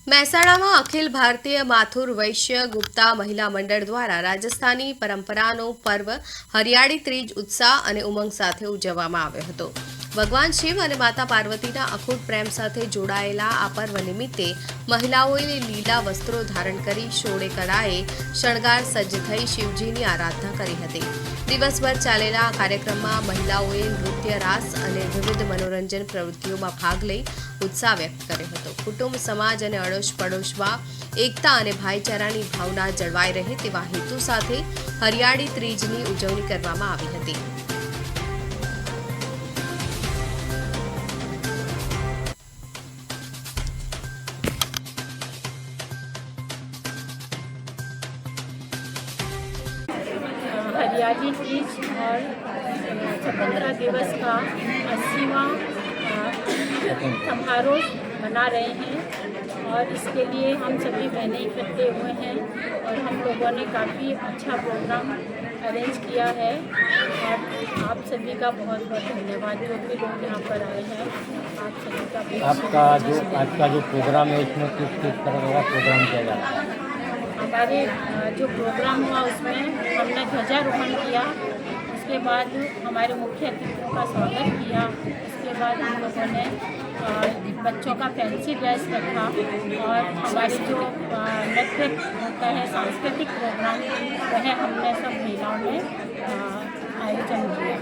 મહેસાણામાં અખિલ ભારતીય માથુર વૈશ્ય ગુપ્તા મહિલા મંડળ દ્વારા રાજસ્થાની પરંપરાનો પર્વ હરિયાળી ત્રીજ ઉત્સાહ અને ઉમંગ સાથે ઉજવવામાં આવ્યો હતો। ભગવાન શિવ અને માતા પાર્વતીના અખૂટ પ્રેમ સાથે જોડાયેલા આ પર્વ નિમિત્તે મહિલાઓએ લીલા વસ્ત્રો ધારણ કરી શોળે કળાએ શણગાર સજ્જ થઈ શિવજીની આરાધના કરી હતી। દિવસભર ચાલેલા આ કાર્યક્રમમાં મહિલાઓએ નૃત્ય, રાસ અને વિવિધ મનોરંજન પ્રવૃત્તિઓમાં ભાગ લઈ ઉત્સાહ વ્યક્ત કર્યો હતો। કુટુંબ, સમાજ અને અડોશ પડોશમાં એકતા અને ભાઈચારાની ભાવના જળવાઈ રહે તેવા હેતુ સાથે હરિયાળી ત્રીજની ઉજવણી કરવામાં આવી હતી। हरियाली तीज और स्वतंत्रता दिवस का 80वां समारोह मना रहे हैं और इसके लिए हम सभी बहनें इकट्ठे हुए हैं और हम लोगों ने काफ़ी अच्छा प्रोग्राम अरेंज किया है और आप सभी का बहुत बहुत धन्यवाद जो भी लोग यहाँ पर आए हैं। आप सभी का आपका जो आज का जो प्रोग्राम है इसमें किस तरह का प्रोग्राम किया जा रहा है? हमारे जो प्रोग्राम हुआ उसमें हमने ध्वजारोहण किया, उसके बाद हमारे मुख्य अतिथियों का स्वागत किया, उसके बाद हम लोगों ने बच्चों का फैंसी ड्रेस रखा और हमारे जो नृत्य होता है सांस्कृतिक प्रोग्राम वह हमने सब महिलाओं ने आयोजन किया।